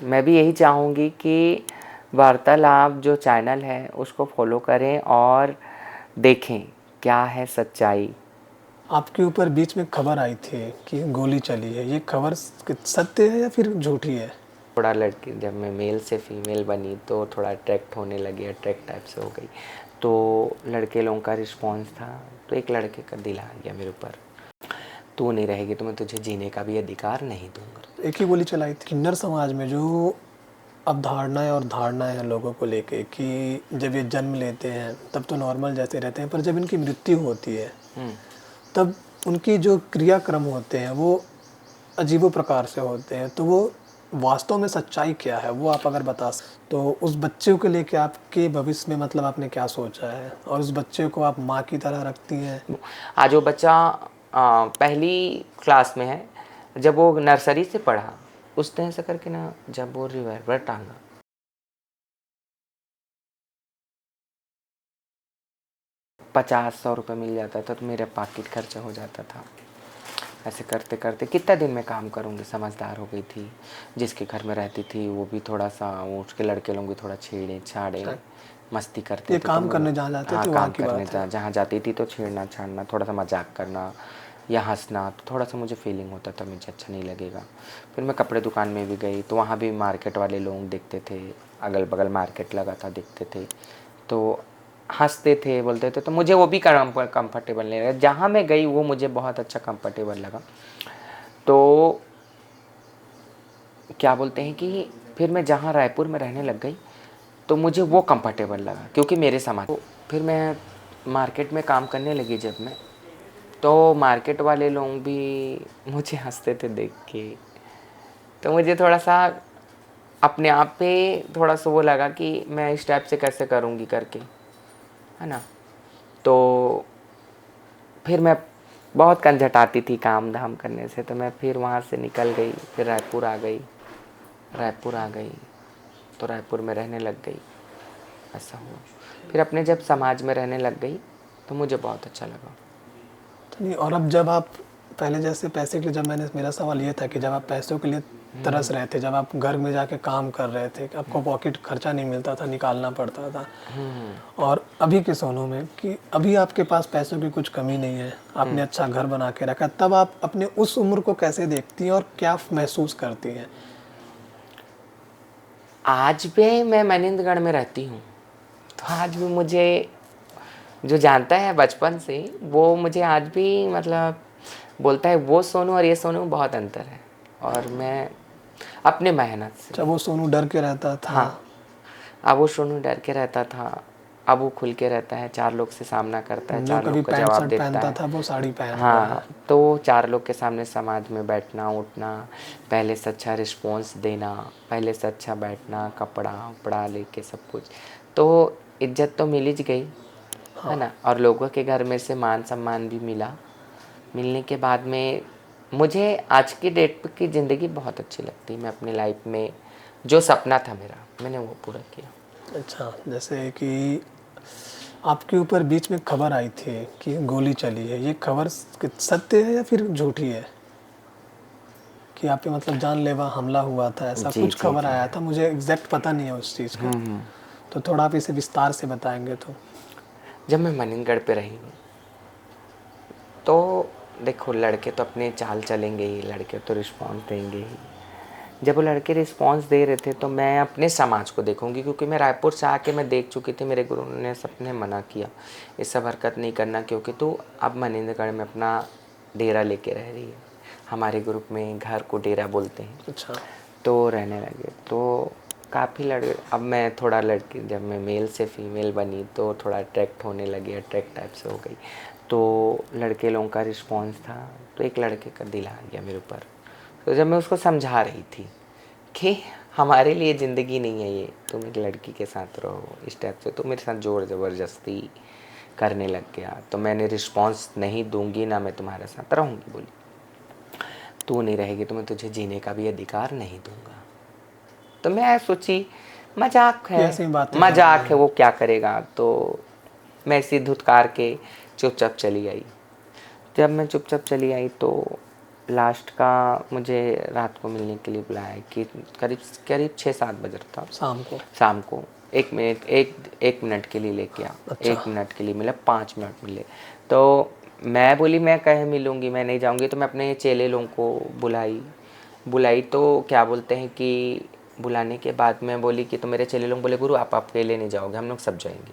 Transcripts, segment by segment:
मैं भी यही चाहूँगी कि वार्तालाप जो चैनल है उसको फॉलो करें और देखें क्या है सच्चाई। आपके ऊपर बीच में खबर आई थी कि गोली चली है, ये खबर सत्य है या फिर झूठी है? थोड़ा लड़की जब मैं मेल से फीमेल बनी तो थोड़ा अट्रैक्ट होने लगी, अट्रैक्ट टाइप से हो गई, तो लड़के लोगों का रिस्पॉन्स था, तो एक लड़के का दिल आ गया मेरे ऊपर, तू नहीं रहेगी तो मैं तुझे जीने का भी अधिकार नहीं दूंगा। एक ही गोली चलाई थी। किन्नर समाज में जो अवधारणाएं और धारणाएं हैं लोगों को लेके कि जब ये जन्म लेते हैं तब तो नॉर्मल जैसे रहते हैं, पर जब इनकी मृत्यु होती है तब उनकी जो क्रियाक्रम होते हैं वो अजीबो प्रकार से होते हैं। तो वो वास्तव में सच्चाई क्या है वो आप अगर बता सकते तो उस बच्चे को लेके आपके भविष्य में मतलब आपने क्या सोचा है, और उस बच्चे को आप माँ की तरह रखती हैं? आज वो बच्चा पहली क्लास में है, जब वो नर्सरी से पढ़ा उस दिन से करके ना, जब वो रिवॉल्वर टांगा 50-100 रुपये मिल जाता था तो मेरा पॉकेट खर्चा हो जाता था। ऐसे करते करते कितना दिन में काम करूँगी, समझदार हो गई थी। जिसके घर में रहती थी वो भी थोड़ा सा, वो उसके लड़के लोग भी थोड़ा छेड़े छाड़े मस्ती करते ये थे, तो काम मुझे करने जहाँ जाते हाँ थे वहाँ काम की करने बात है। जहाँ जाती थी तो छेड़ना छाड़ना, थोड़ा सा मजाक करना या हंसना, तो थोड़ा सा मुझे फीलिंग होता था मुझे अच्छा नहीं लगेगा। फिर मैं कपड़े दुकान में भी गई तो वहाँ भी मार्केट वाले लोग दिखते थे, अगल बगल मार्केट लगा था, दिखते थे तो हंसते थे, बोलते थे, तो मुझे वो भी कंफर्टेबल नहीं लगा। जहाँ मैं गई वो मुझे बहुत अच्छा कंफर्टेबल लगा। तो क्या बोलते हैं कि फिर मैं जहाँ रायपुर में रहने लग गई तो मुझे वो कंफर्टेबल लगा, क्योंकि मेरे समाज। तो फिर मैं मार्केट में काम करने लगी जब मैं, तो मार्केट वाले लोग भी मुझे हंसते थे देख के, तो मुझे थोड़ा सा अपने आप पे थोड़ा सा वो लगा कि मैं इस टाइप से कैसे करूँगी करके, है ना। तो फिर मैं बहुत कंजटाती थी काम धाम करने से, तो मैं फिर वहाँ से निकल गई, फिर रायपुर आ गई। तो रायपुर में रहने लग गई, ऐसा हुआ। फिर अपने जब समाज में रहने लग गई तो मुझे बहुत अच्छा लगा। तो नहीं, और अब जब आप पहले जैसे पैसे के लिए, जब मैंने मेरा सवाल ये था कि जब आप पैसों के लिए तरस रहे थे, जब आप घर में जाके काम कर रहे थे, आपको पॉकेट खर्चा नहीं मिलता था, निकालना पड़ता था, और अभी के सोनू में कि अभी आपके पास पैसों की कुछ कमी नहीं है, आपने अच्छा घर बना के रखा, तब आप अपने उस उम्र को कैसे देखती हैं और क्या महसूस करती हैं? आज भी मैं मनिंदगढ़ में रहती हूँ, तो आज भी मुझे जो जानता है बचपन से वो मुझे आज भी मतलब बोलता है वो सोनू और ये सोनू में बहुत अंतर है। और मैं अपने मेहनत से, जब वो सोनू डर के रहता था। हाँ, अब वो सोनू डर के रहता था, अब वो खुल के रहता है, 4 लोग से सामना करता है, जो 4 कभी लोग का पैंट जवाब शर्ट देता पहनता है। था वो साड़ी पहन रहा है। हाँ, तो 4 लोग के सामने समाज में बैठना उठना, पहले से अच्छा रिस्पॉन्स देना, पहले से अच्छा बैठना, कपड़ा उपड़ा लेके सब कुछ, तो इज्जत तो मिल ही गई, है ना। और लोगों के घर में से मान सम्मान भी मिला। मिलने के बाद में मुझे आज की डेट की ज़िंदगी बहुत अच्छी लगती है। मैं अपनी लाइफ में जो सपना था मेरा, मैंने वो पूरा किया। अच्छा, जैसे कि आपके ऊपर बीच में खबर आई थी कि गोली चली है, ये खबर सत्य है या फिर झूठी है? कि आप पे मतलब जानलेवा हमला हुआ था, ऐसा जी कुछ जी खबर जी। आया था, मुझे एग्जैक्ट पता नहीं है उस चीज़ का। तो थोड़ा आप इसे विस्तार से बताएंगे तो। जब मैं मनिंदगढ़ पे रही हूँ तो देखो, लड़के तो अपने चाल चलेंगे ही, लड़के तो रिस्पॉन्स देंगे ही। जब वो लड़के रिस्पॉन्स दे रहे थे तो मैं अपने समाज को देखूंगी, क्योंकि मैं रायपुर से आके मैं देख चुकी थी, मेरे गुरु ने सबने मना किया ये सब हरकत नहीं करना, क्योंकि तू अब मनिंदगढ़ में अपना डेरा लेके रह रही है। हमारे ग्रुप में घर को डेरा बोलते हैं। अच्छा। तो रहने लगे तो काफ़ी लड़के, अब मैं थोड़ा लड़की जब मैं मेल से फीमेल बनी तो थोड़ा अट्रैक्ट होने लगी, अट्रैक्ट टाइप से हो गई, तो लड़के लोगों का रिस्पॉन्स था, तो एक लड़के का दिल आ गया मेरे ऊपर। तो जब मैं उसको समझा रही थी कि हमारे लिए ज़िंदगी नहीं है ये, तुम एक लड़की के साथ रहो इस टाइप से, तो मेरे साथ ज़ोर ज़बरदस्ती करने लग गया। तो मैंने रिस्पॉन्स नहीं दूंगी ना, मैं तुम्हारे साथ रहूँगी, बोली तू नहीं रहेगी तो मैं तुझे जीने का भी अधिकार नहीं दूंगा। तो मैं सोची मजाक ये है, ऐसी बातें कर रहे मजाक है, हैं। वो क्या करेगा। तो मैं ऐसी धुतकार के चुपचाप चली आई। जब मैं चुपचाप चली आई तो लास्ट का मुझे रात को मिलने के लिए बुलाया कि करीब करीब 6-7 बजे था शाम को 1 मिनट के लिए लेके आ। अच्छा। 1 मिनट के लिए मिला, 5 मिनट मिले। तो मैं बोली मैं कहे मिलूँगी, मैं नहीं जाऊँगी। तो मैं अपने चेले लोगों को बुलाई तो क्या बोलते हैं कि बुलाने के बाद मैं बोली कि तो मेरे चेले लोग बोले गुरु आप अकेले नहीं जाओगे, हम लोग सब जाएंगे।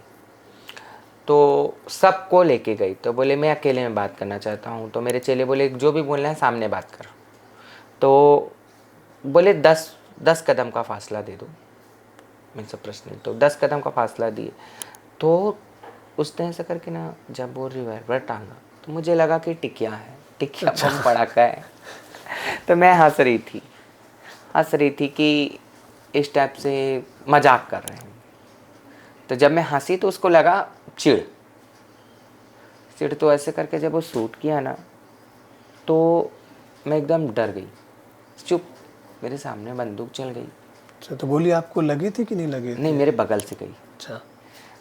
तो सबको लेके गई। तो बोले मैं अकेले में बात करना चाहता हूँ। तो मेरे चेले बोले जो भी बोलना है सामने बात कर। तो बोले 10 कदम का फासला दे दो। मैं सब प्रश्न तो 10 कदम का फासला दिए। तो उसने ऐसा करके ना जब वो रिवॉल्वर टांगा तो मुझे लगा कि टिकिया बम पड़ाका है। तो मैं हंस रही थी कि इस टाइप से मजाक कर रहे हैं। तो जब मैं हंसी तो उसको लगा चिढ़। तो ऐसे करके जब वो शूट किया ना तो मैं एकदम डर गई। चुप, मेरे सामने बंदूक चल गई। अच्छा, तो गोली आपको लगी थी कि नहीं लगी थी? नहीं, मेरे बगल से गई। अच्छा।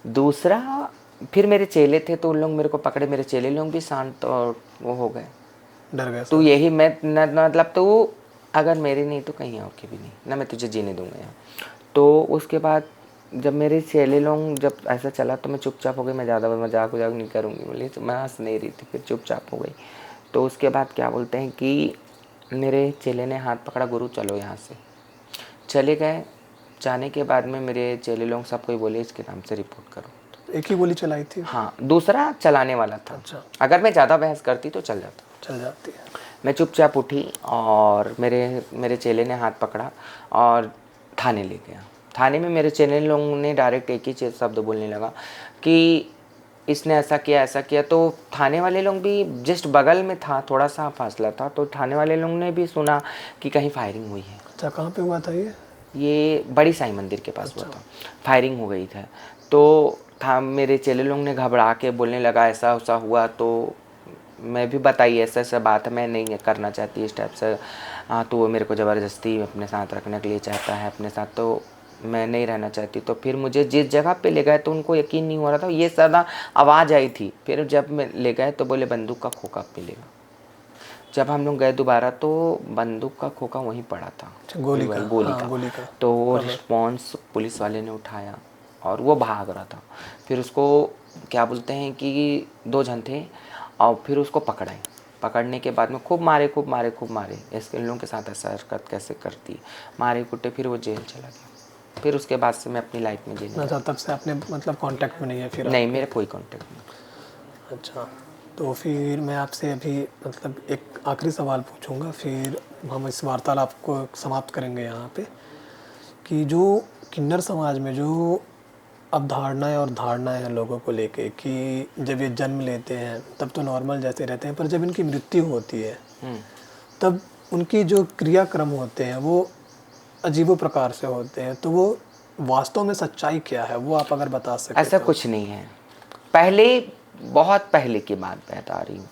दूसरा फिर मेरे चेले थे तो उन लोग मेरे को पकड़े। मेरे चेले लोग भी शांत और वो हो गए, डर गए तू सब। यही मैं मतलब तू अगर मेरी नहीं तो कहीं और की भी नहीं ना, मैं तुझे जीने दूंगा यहाँ। तो उसके बाद जब मेरे चेले लोग जब ऐसा चला तो मैं चुपचाप हो गई। मैं ज़्यादा मजाक नहीं करूँगी बोली, तो मैं हंस नहीं रही थी, फिर चुपचाप हो गई। तो उसके बाद क्या बोलते हैं कि मेरे चेले ने हाथ पकड़ा, गुरु चलो यहाँ से। चले गए। जाने के बाद में मेरे चेले लोग सबको ही बोले इसके नाम से रिपोर्ट करो। एक ही गोली चलाई थी? हाँ, दूसरा चलाने वाला था। अच्छा। अगर मैं ज़्यादा बहस करती तो चल जाती है। मैं चुपचाप उठी और मेरे चेले ने हाथ पकड़ा और थाने ले गया। थाने में मेरे चेले लोगों ने डायरेक्ट एक ही शब्द बोलने लगा कि इसने ऐसा किया। तो थाने वाले लोग भी जस्ट बगल में था, थोड़ा सा फासला था। तो थाने वाले लोग ने भी सुना कि कहीं फायरिंग हुई है। अच्छा, कहाँ पे हुआ था ये बड़ी साई मंदिर के पास हुआ था, फायरिंग हो गई था। तो मेरे चेले लोग ने घबरा के बोलने लगा ऐसा ऐसा हुआ। तो मैं भी बताई ऐसा बात है, मैं नहीं करना चाहती इस टाइप से। तो वो मेरे को ज़बरदस्ती अपने साथ रखने के लिए चाहता है अपने साथ, तो मैं नहीं रहना चाहती। तो फिर मुझे जिस जगह पे ले गए तो उनको यकीन नहीं हो रहा था। ये सारा आवाज़ आई थी। फिर जब मैं ले गए तो बोले बंदूक का खोखा मिलेगा। जब हम लोग गए दोबारा तो बंदूक का खोखा वहीं पड़ा था। गोली का। तो वो रिस्पॉन्स पुलिस वाले ने उठाया और वो भाग रहा था। फिर उसको क्या बोलते हैं कि 2 जन थे और फिर उसको पकड़ने के बाद में खूब मारे। इसके लोगों के साथ ऐसा हरकत कैसे करती, मारे कुटे। फिर वो जेल चला गया। फिर उसके बाद से मैं अपनी लाइफ में जीने लगा। तब से आपने मतलब कांटेक्ट में नहीं है फिर? नहीं, मेरा कोई कांटेक्ट नहीं। अच्छा, तो फिर मैं आपसे अभी मतलब एक आखिरी सवाल पूछूंगा, फिर हम इस वार्तालाप को समाप्त करेंगे यहाँ पे। कि जो किन्नर समाज में जो अवधारणाएं और धारणाएं हैं लोगों को लेके कि जब ये जन्म लेते हैं तब तो नॉर्मल जैसे रहते हैं, पर जब इनकी मृत्यु होती है तब उनकी जो क्रियाक्रम होते हैं वो अजीबो प्रकार से होते हैं। तो वो वास्तव में सच्चाई क्या है, वो आप अगर बता सकें? ऐसा कुछ नहीं है। पहले, बहुत पहले की बात बता रही हूँ,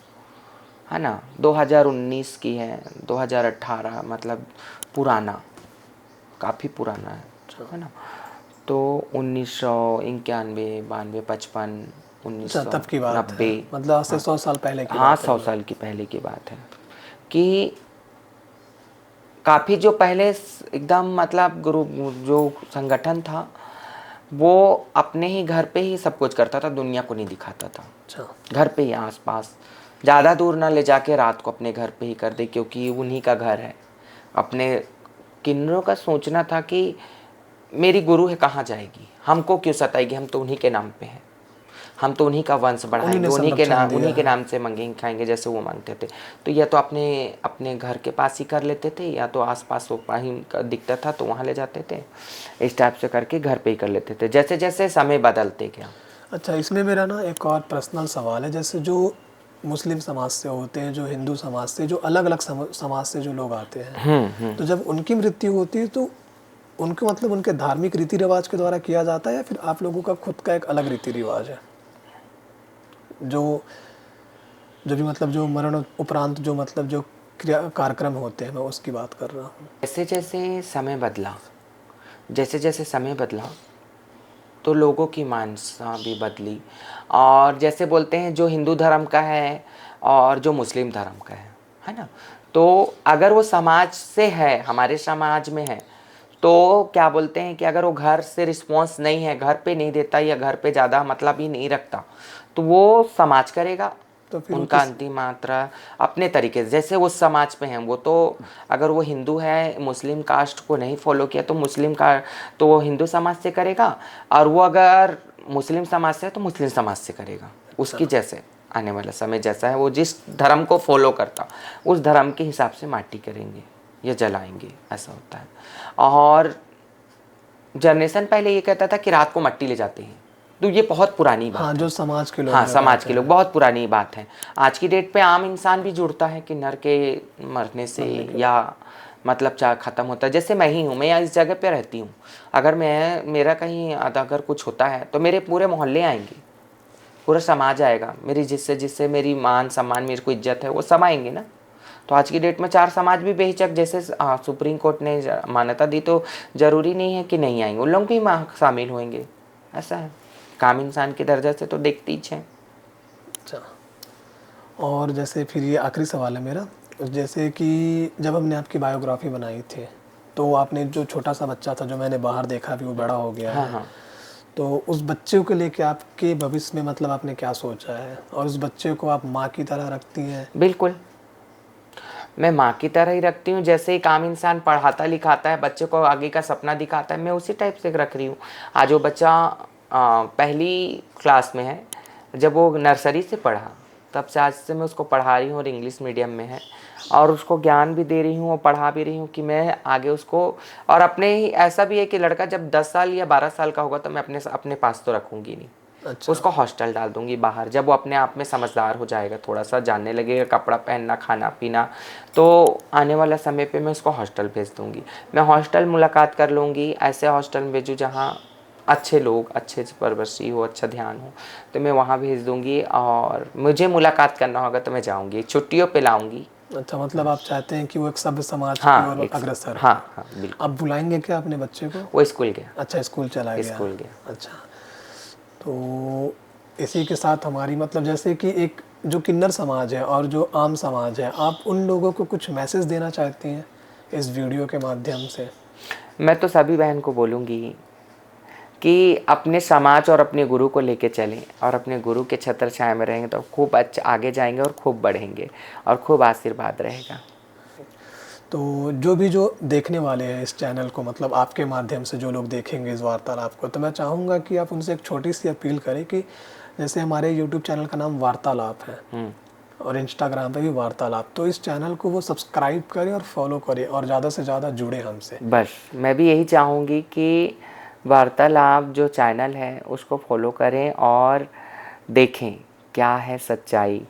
है ना। 2019 की है, 2018, मतलब पुराना, काफ़ी पुराना है ना। तो 1991, 92, 55, 1990, मतलब आज से 100 साल पहले की? हाँ, 100 साल की पहले की बात है कि काफ़ी जो पहले एकदम मतलब गुरु जो संगठन था वो अपने ही घर पे ही सब कुछ करता था, दुनिया को नहीं दिखाता था। अच्छा। घर पे ही आसपास, ज़्यादा दूर ना ले जाके रात को अपने घर पे ही कर दे, क्योंकि उन्हीं का घर है। अपने किन्नरों का सोचना था कि मेरी गुरु है, कहाँ जाएगी, हमको क्यों सताएगी, हम तो उन्हीं के नाम पे हैं, हम तो उन्हीं का वंश बढ़ाएंगे, उन्हीं के नाम से मांगेंगे खाएंगे जैसे वो मांगते थे। तो या तो अपने घर के पास ही कर लेते थे, या तो आसपास वो कहीं दिखता था तो वहाँ ले जाते थे। इस टाइप से करके घर पे ही कर लेते थे, जैसे जैसे समय बदलते गया। अच्छा, इसमें मेरा ना एक और पर्सनल सवाल है। जैसे जो मुस्लिम समाज से होते हैं, जो हिंदू समाज से, जो अलग अलग समाज से जो लोग आते हैं, तो जब उनकी मृत्यु होती है तो उनको मतलब उनके धार्मिक रीति रिवाज के द्वारा किया जाता है या फिर आप लोगों का खुद का एक अलग रीति रिवाज है? जो भी मतलब जो मरण उपरांत जो मतलब जो कार्यक्रम होते हैं, मैं उसकी बात कर रहा हूँ। जैसे जैसे समय बदला तो लोगों की मानसा भी बदली। और जैसे बोलते हैं जो हिंदू धर्म का है और जो मुस्लिम धर्म का है ना, तो अगर वो समाज से है, हमारे समाज में है, तो क्या बोलते हैं कि अगर वो घर से रिस्पॉन्स नहीं है, घर पे नहीं देता या घर पे ज़्यादा मतलब ही नहीं रखता, तो वो समाज करेगा। तो फिर उनका अंतिम मात्रा अपने तरीके से, जैसे वो समाज पे हैं, वो तो अगर वो हिंदू है, मुस्लिम कास्ट को नहीं फॉलो किया तो मुस्लिम का, तो वो हिंदू समाज से करेगा, और वो अगर मुस्लिम समाज से है तो मुस्लिम समाज से करेगा। उसकी जैसे आने वाला समय जैसा है, वो जिस धर्म को फॉलो करता उस धर्म के हिसाब से माटी करेंगे या जलाएंगे, ऐसा होता है। और जनरेशन पहले ये कहता था कि रात को मट्टी ले जाते हैं, तो ये बहुत पुरानी बात हाँ, है। जो समाज के लोग हाँ, हैं समाज कहते के लोग, हैं। बहुत पुरानी बात है। आज की डेट पे आम इंसान भी जुड़ता है कि नर के मरने से या मतलब चाह ख़त्म होता है। जैसे मैं ही हूँ, मैं यहाँ इस जगह पे रहती हूँ, अगर मैं मेरा कहीं अगर कुछ होता है तो मेरे पूरे मोहल्ले आएंगे, पूरा समाज आएगा, मेरी जिससे जिससे मेरी मान सम्मान, मेरी को इज्जत है, वो सब आएंगे ना। तो आज की डेट में 4 समाज भी बेहिचक, जैसे सुप्रीम कोर्ट ने मान्यता दी, तो ज़रूरी नहीं है कि नहीं आएंगे, उन लोग भी शामिल होंगे। ऐसा है, काम इंसान के दर्जा से तो देखती ही हैं। अच्छा, और जैसे फिर ये आखिरी सवाल है मेरा, जैसे कि जब हमने आपकी बायोग्राफी बनाई थी, तो आपने जो छोटा सा बच्चा था जो मैंने बाहर देखा, अभी वो बड़ा हो गया हाँ है, हाँ। तो उस बच्चे को लेके आपके भविष्य में मतलब आपने क्या सोचा है, और उस बच्चे को आप माँ की तरह रखती हैं? बिल्कुल, मैं माँ की तरह ही रखती हूँ। जैसे एक आम इंसान पढ़ाता लिखाता है, बच्चे को आगे का सपना दिखाता है, मैं उसी टाइप से रख रही हूँ। आज वो बच्चा पहली क्लास में है, जब वो नर्सरी से पढ़ा तब से आज से मैं उसको पढ़ा रही हूँ, और इंग्लिश मीडियम में है, और उसको ज्ञान भी दे रही हूँ और पढ़ा भी रही हूँ कि मैं आगे उसको, और अपने ही ऐसा भी है कि लड़का जब 10 साल या 12 साल का होगा तो मैं अपने पास तो रखूँगी नहीं, अच्छा। उसको हॉस्टल डाल दूंगी बाहर। जब वो अपने आप में समझदार हो जाएगा, थोड़ा सा जानने लगेगा कपड़ा पहनना, खाना पीना, तो आने वाला समय पे मैं उसको हॉस्टल भेज दूंगी। मैं हॉस्टल मुलाकात कर लूँगी, ऐसे हॉस्टल में भेजूँ जहाँ अच्छे लोग, अच्छे से परवरिश हो, अच्छा ध्यान हो, तो मैं वहाँ भेज दूँगी। और मुझे मुलाकात करना होगा तो मैं जाऊँगी, छुट्टियों पर लाऊँगी। अच्छा, मतलब आप चाहते हैं कि वो एक सभ्य समाज की हाँ, ओर एक अग्रसर हो। हाँ हाँ बिल्कुल। आप बुलाएंगे क्या अपने बच्चे को? वो स्कूल गया। अच्छा, स्कूल चला गया। स्कूल गया। अच्छा, तो इसी के साथ हमारी मतलब जैसे कि एक जो किन्नर समाज है और जो आम समाज है, आप उन लोगों को कुछ मैसेज देना चाहती हैं इस वीडियो के माध्यम से? मैं तो सभी बहन को बोलूँगी कि अपने समाज और अपने गुरु को लेके चलें, और अपने गुरु के छत्र छाया में रहेंगे तो खूब अच्छा आगे जाएंगे और खूब बढ़ेंगे और खूब आशीर्वाद रहेगा। तो जो देखने वाले हैं इस चैनल को, मतलब आपके माध्यम से जो लोग देखेंगे इस वार्तालाप को, तो मैं चाहूँगा कि आप उनसे एक छोटी सी अपील करें कि जैसे हमारे यूट्यूब चैनल का नाम वार्तालाप है और इंस्टाग्राम पे भी वार्तालाप, तो इस चैनल को वो सब्सक्राइब करें और फॉलो करें और ज़्यादा से ज़्यादा जुड़े हमसे। बस मैं भी यही चाहूँगी कि वार्तालाप जो चैनल है उसको फॉलो करें और देखें क्या है सच्चाई,